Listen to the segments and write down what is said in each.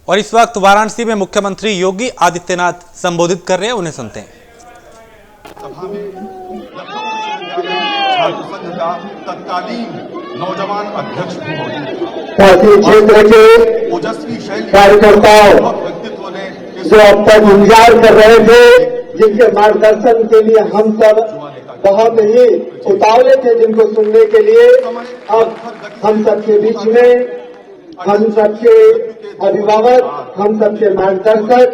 और इस वक्त वाराणसी में मुख्यमंत्री योगी आदित्यनाथ संबोधित कर रहे हैं, उन्हें सुनते हैं। सभा में लखनऊ विश्वविद्यालय छात्र संघ का तत्कालीन नौजवान अध्यक्ष भी मौजूद काशी क्षेत्र के ओजस्वी शैली कार्यकर्ताओं व्यक्तित्व ने जो अब तक इंतजार कर रहे थे, जिनके मार्गदर्शन के लिए हम सब बहुत ही उतावले थे, जिनको सुनने के लिए, अब हम सबके बीच में हम सबके अभिभावक, हम सबके मार्गदर्शक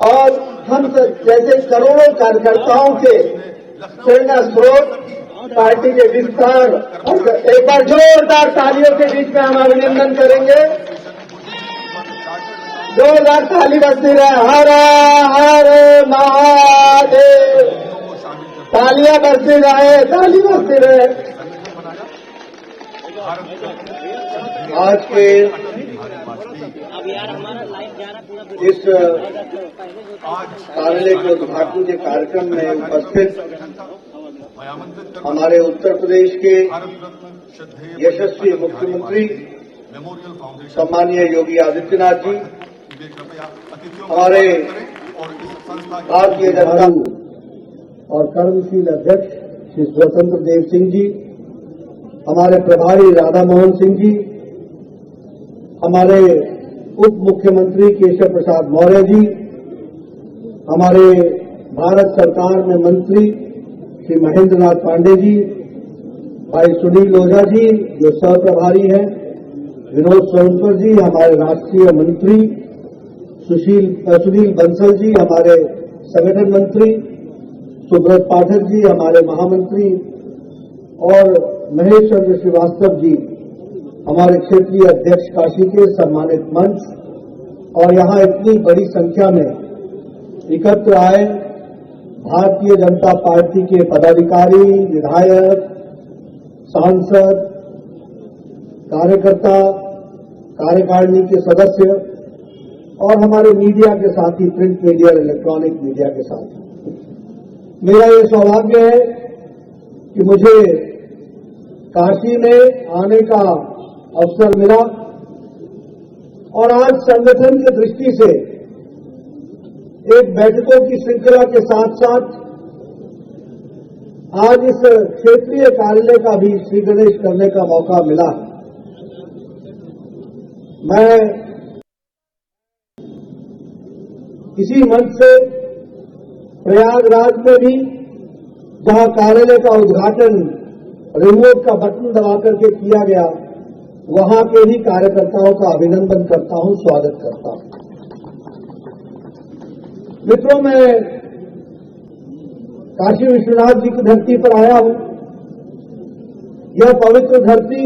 और हम सब जैसे करोड़ों कार्यकर्ताओं के प्रेरणा स्रोत पार्टी के विस्तार, और एक बार जोरदार तालियों के बीच में हम अभिनंदन करेंगे। जोरदार ताली बजती रहे, हर हर महादेव। तालियां बजती रहे, ताली बजती रहे। आज के इस कार्यालय के उद्घाटन के कार्यक्रम में उपस्थित हमारे उत्तर प्रदेश के यशस्वी मुख्यमंत्री सम्मानीय योगी आदित्यनाथ जी, हमारे भारतीय जनता और कर्मशील अध्यक्ष श्री स्वतंत्र देव सिंह जी, हमारे प्रभारी राधा मोहन सिंह जी, हमारे उप मुख्यमंत्री केशव प्रसाद मौर्य जी, हमारे भारत सरकार में मंत्री श्री महेंद्र नाथ पांडे जी, भाई सुनील ओझा जी जो सह प्रभारी हैं, विनोद सोनकर जी हमारे राष्ट्रीय मंत्री, सुनील बंसल जी हमारे संगठन मंत्री, सुब्रत पाठक जी हमारे महामंत्री और महेश चंद्र श्रीवास्तव जी हमारे क्षेत्रीय अध्यक्ष काशी के सम्मानित मंच, और यहां इतनी बड़ी संख्या में एकत्र आए भारतीय जनता पार्टी के पदाधिकारी, विधायक, सांसद, कार्यकर्ता, कार्यकारिणी के सदस्य और हमारे मीडिया के साथी, प्रिंट मीडिया और इलेक्ट्रॉनिक मीडिया के साथी, मेरा ये सौभाग्य है कि मुझे काशी में आने का अवसर मिला और आज संगठन की दृष्टि से एक बैठकों की श्रृंखला के साथ साथ आज इस क्षेत्रीय कार्यालय का भी श्री गणेश करने का मौका मिला है। मैं इसी मंच से प्रयागराज में भी, जहां कार्यालय का उद्घाटन रिमोट का बटन दबा करके किया गया, वहां के भी कार्यकर्ताओं का अभिनंदन करता हूं, स्वागत करता हूं। मित्रों, मैं काशी विश्वनाथ जी की धरती पर आया हूं। यह पवित्र धरती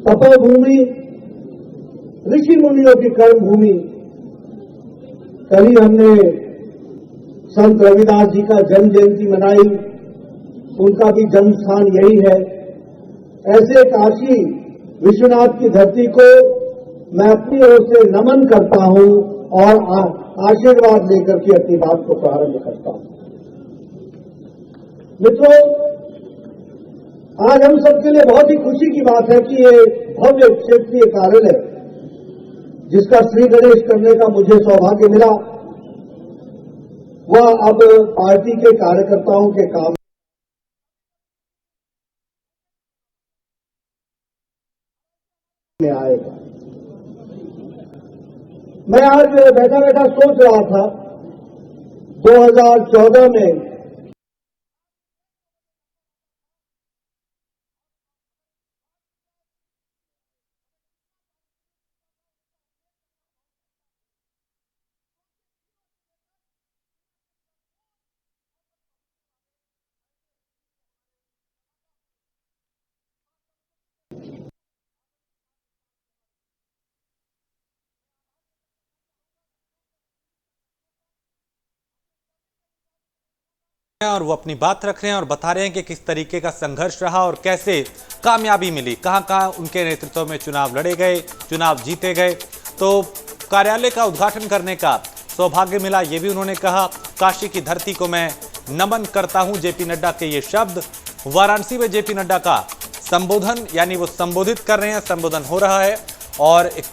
तपोभूमि, ऋषि मुनियों की कर्म भूमि। कल ही हमने संत रविदास जी का जन्म जयंती मनाई, उनका भी जन्म स्थान यही है। ऐसे काशी विश्वनाथ की धरती को मैं अपनी ओर से नमन करता हूं और आशीर्वाद लेकर के अपनी बात को प्रारंभ करता हूं। मित्रों, आज हम सबके लिए बहुत ही खुशी की बात है कि ये भव्य क्षेत्रीय कार्यालय, जिसका श्री गणेश करने का मुझे सौभाग्य मिला, वह अब पार्टी के कार्यकर्ताओं के काम में आएगा। मैं आज बैठा बैठा सोच रहा था 2014 में और वो अपनी बात रख रहे हैं और बता रहे हैं कि किस तरीके का संघर्ष रहा और कैसे कामयाबी मिली, कहां-कहां उनके नेतृत्व में चुनाव लड़े गए, चुनाव जीते गए। तो कार्यालय का उद्घाटन करने का सौभाग्य मिला, ये भी उन्होंने कहा। काशी की धरती को मैं नमन करता हूं, जेपी नड्डा के ये शब्द। वाराणसी में जेपी नड्डा का संबोधन, यानी वो संबोधित कर रहे हैं, संबोधन हो रहा है और एक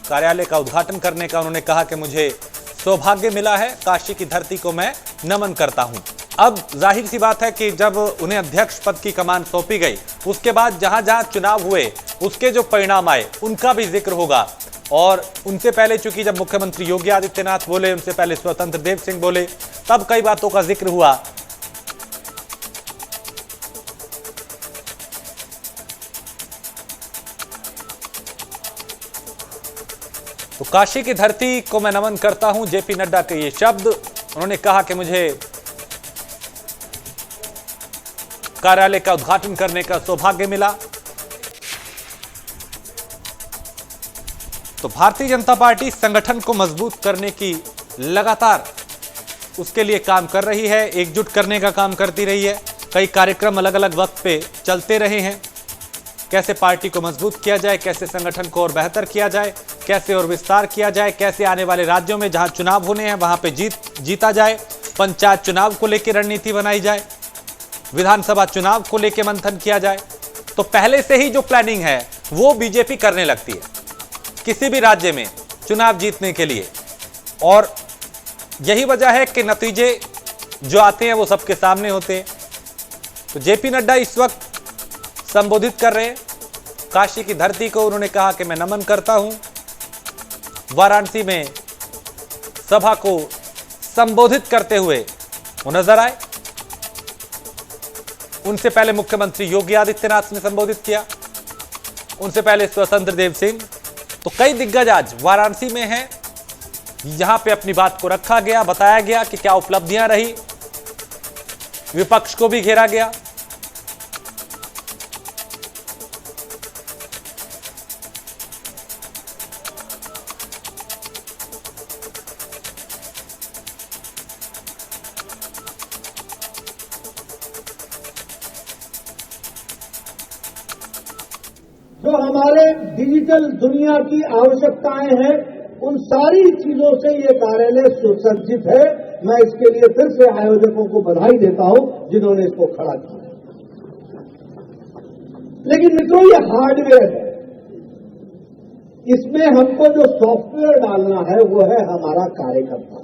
कार्यालय का उद्घाटन करने का। उन्होंने कहा कि मुझे सौभाग्य मिला है, काशी की धरती को मैं नमन करता हूं। अब जाहिर सी बात है कि जब उन्हें अध्यक्ष पद की कमान सौंपी गई, उसके बाद जहां जहां चुनाव हुए उसके जो परिणाम आए उनका भी जिक्र होगा। और उनसे पहले चूंकि जब मुख्यमंत्री योगी आदित्यनाथ बोले, उनसे पहले स्वतंत्र देव सिंह बोले, तब कई बातों का जिक्र हुआ। तो काशी की धरती को मैं नमन करता हूं, जेपी नड्डा के ये शब्द। उन्होंने कहा कि मुझे कार्यालय का उद्घाटन करने का सौभाग्य मिला। तो भारतीय जनता पार्टी संगठन को मजबूत करने की लगातार उसके लिए काम कर रही है, एकजुट करने का काम करती रही है। कई कार्यक्रम अलग अलग वक्त पे चलते रहे हैं, कैसे पार्टी को मजबूत किया जाए, कैसे संगठन को और बेहतर किया जाए, कैसे और विस्तार किया जाए, कैसे आने वाले राज्यों में जहां चुनाव होने हैं वहां पे जीता जाए, पंचायत चुनाव को लेकर रणनीति बनाई जाए, विधानसभा चुनाव को लेकर मंथन किया जाए। तो पहले से ही जो प्लानिंग है वो बीजेपी करने लगती है किसी भी राज्य में चुनाव जीतने के लिए। और यही वजह है कि नतीजे जो आते हैं वो सबके सामने होते हैं। तो जेपी नड्डा इस वक्त संबोधित कर रहे हैं काशी की धरती को। उन्होंने कहा कि मैं नमन करता हूं। वाराणसी में सभा को संबोधित करते हुए वो नजर आए। उनसे पहले मुख्यमंत्री योगी आदित्यनाथ ने संबोधित किया, उनसे पहले स्वतंत्र देव सिंह। तो कई दिग्गज आज वाराणसी में हैं, यहां पे अपनी बात को रखा गया, बताया गया कि क्या उपलब्धियां रही, विपक्ष को भी घेरा गया। जो हमारे डिजिटल दुनिया की आवश्यकताएं हैं, उन सारी चीजों से ये कार्यालय सुसज्जित है। मैं इसके लिए फिर से आयोजकों को बधाई देता हूं जिन्होंने इसको खड़ा किया। लेकिन मित्रों, ये हार्डवेयर है, इसमें हमको जो सॉफ्टवेयर डालना है वो है हमारा कार्यकर्ता।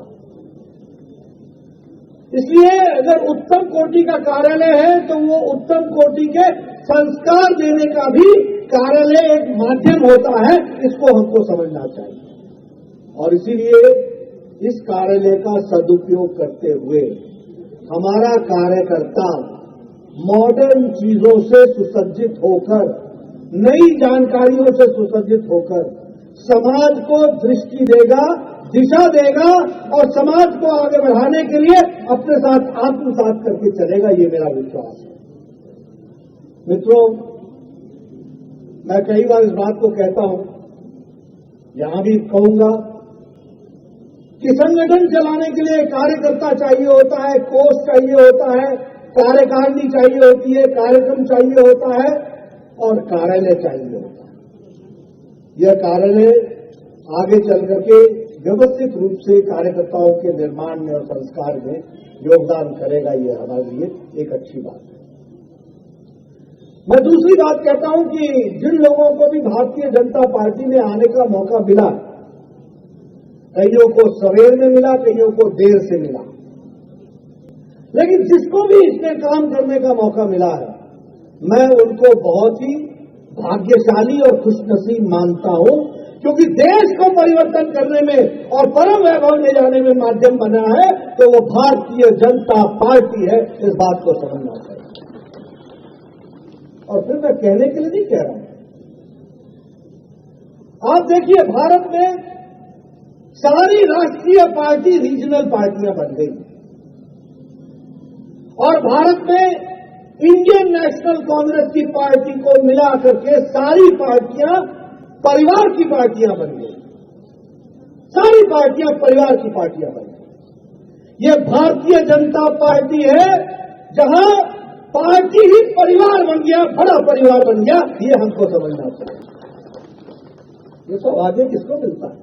इसलिए अगर उत्तम कोटि का कार्यालय है तो वो उत्तम कोटि के संस्कार देने का भी कार्यालय एक माध्यम होता है, इसको हमको समझना चाहिए। और इसीलिए इस कार्यालय का सदुपयोग करते हुए हमारा कार्यकर्ता मॉडर्न चीजों से सुसज्जित होकर, नई जानकारियों से सुसज्जित होकर समाज को दृष्टि देगा, दिशा देगा और समाज को आगे बढ़ाने के लिए अपने साथ आत्मसात करके चलेगा, ये मेरा विश्वास है। मित्रों, मैं कई बार इस बात को कहता हूं, यहां भी कहूंगा कि संगठन चलाने के लिए कार्यकर्ता चाहिए होता है, कोष चाहिए होता है, कार्यकारिणी चाहिए होती है, कार्यक्रम चाहिए होता है और कार्यालय चाहिए होता है। यह कार्यालय आगे चल करके व्यवस्थित रूप से कार्यकर्ताओं के निर्माण में और संस्कार में योगदान करेगा, ये हमारे लिए एक अच्छी बात है। मैं दूसरी बात कहता हूं कि जिन लोगों को भी भारतीय जनता पार्टी में आने का मौका मिला, कईयों को सवेर में मिला, कईयों को देर से मिला, लेकिन जिसको भी इसमें काम करने का मौका मिला है, मैं उनको बहुत ही भाग्यशाली और खुशनसीब मानता हूं, क्योंकि देश को परिवर्तन करने में और परम वैभव ले जाने में माध्यम बना है तो वो भारतीय जनता पार्टी है। इस बात को समझना चाहिए। और फिर मैं कहने के लिए नहीं कह रहा हूं, आप देखिए भारत में सारी राष्ट्रीय पार्टी रीजनल पार्टियां बन गई और भारत में इंडियन नेशनल कांग्रेस की पार्टी को मिलाकर के सारी पार्टियां परिवार की पार्टियां बन गई। सारी पार्टियां परिवार की पार्टियां बन गई। ये भारतीय जनता पार्टी है जहां पार्टी ही परिवार बन गया, बड़ा परिवार बन गया, ये हमको समझना चाहिए। ये सब आगे किसको मिलता है?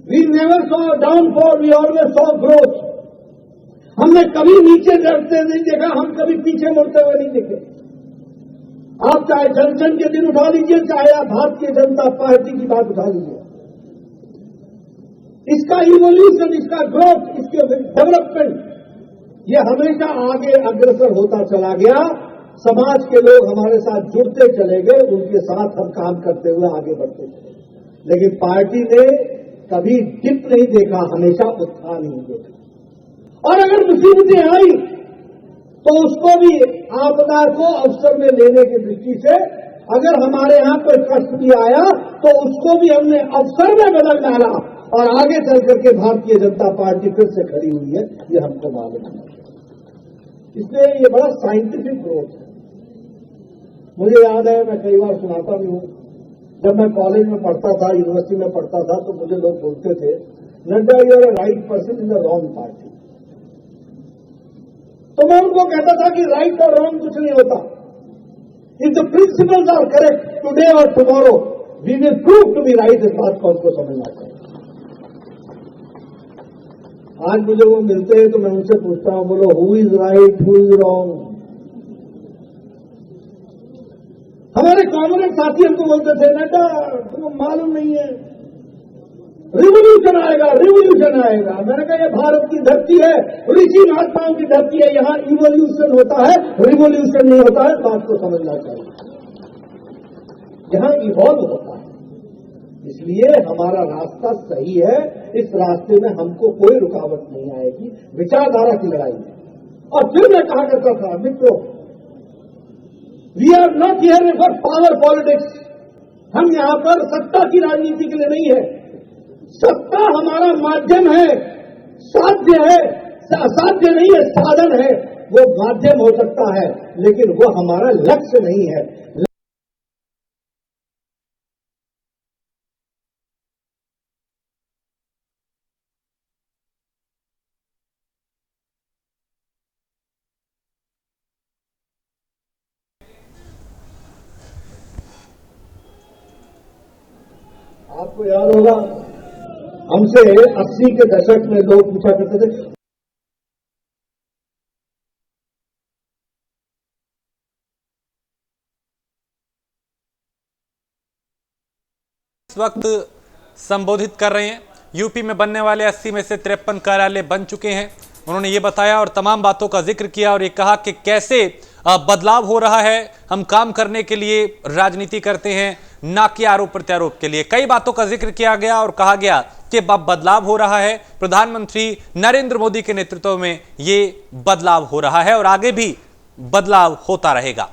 We never saw downfall, we always saw growth. हमने कभी नीचे गिरते नहीं देखा, हम कभी पीछे मुड़ते हुए नहीं देखे। आप चाहे जनसंघ के दिन उठा लीजिए, चाहे आप भारतीय जनता पार्टी की बात उठा लीजिए, इसका इवोल्यूशन, इसका ग्रोथ, इसके डेवलपमेंट, ये हमेशा आगे अग्रसर होता चला गया। समाज के लोग हमारे साथ जुड़ते चले गए, उनके साथ हम काम करते हुए आगे बढ़ते चले। लेकिन पार्टी ने कभी डिप नहीं देखा, हमेशा उत्थान ही देखा। और अगर मुसीबतें आई तो उसको भी आपदा को अवसर में लेने की दृष्टि से, अगर हमारे यहां कोई कष्ट भी आया तो उसको भी हमने अवसर में बदल डाला और आगे चल करके भारतीय जनता पार्टी फिर से खड़ी हुई है, ये हमको मालूम है। इसलिए ये बड़ा साइंटिफिक ग्रोथ है। मुझे याद है, मैं कई बार सुनाता भी हूं, जब मैं कॉलेज में पढ़ता था, यूनिवर्सिटी में पढ़ता था, तो मुझे लोग बोलते थे, Nadda you are a right person in the wrong party. तो मैं उनको कहता था कि राइट और रॉन्ग कुछ नहीं होता। If the principles are correct today और tomorrow we will prove to be right. इस बात को हमको समझना चाहिए। आज मुझे वो मिलते हैं तो मैं उनसे पूछता हूं, बोलो who is right, who is wrong. हमारे कांग्रेस साथी हमको बोलते थे, नड्डा तुमको मालूम नहीं है, रिवोल्यूशन आएगा, रिवोल्यूशन आएगा। मैंने कहा ये भारत की धरती है, ऋषि महात्माओं की धरती है, यहां इवोल्यूशन होता है, रिवोल्यूशन नहीं होता है। बात को समझना चाहिए, यहां इवॉल्व होता है। इसलिए हमारा रास्ता सही है, इस रास्ते में हमको कोई रुकावट नहीं आएगी। विचारधारा की लड़ाई है। और फिर मैं कहा करता था, मित्रों, we are not here for power politics. हम यहां पर सत्ता की राजनीति के लिए नहीं है। सत्ता हमारा माध्यम है, साध्य है, असाध्य नहीं है, साधन है। वो माध्यम हो सकता है, लेकिन वो हमारा लक्ष्य नहीं है। आपको याद होगा, हमसे 80 के दशक में लोग पूछा करते थे, इस वक्त संबोधित कर रहे हैं। यूपी में बनने वाले 80 में से 53 कार्यालय बन चुके हैं। उन्होंने ये बताया और तमाम बातों का जिक्र किया और ये कहा कि कैसे बदलाव हो रहा है। हम काम करने के लिए राजनीति करते हैं, ना कि आरोप प्रत्यारोप के लिए। कई बातों का जिक्र किया गया और कहा गया कि बदलाव हो रहा है। प्रधानमंत्री नरेंद्र मोदी के नेतृत्व में ये बदलाव हो रहा है और आगे भी बदलाव होता रहेगा।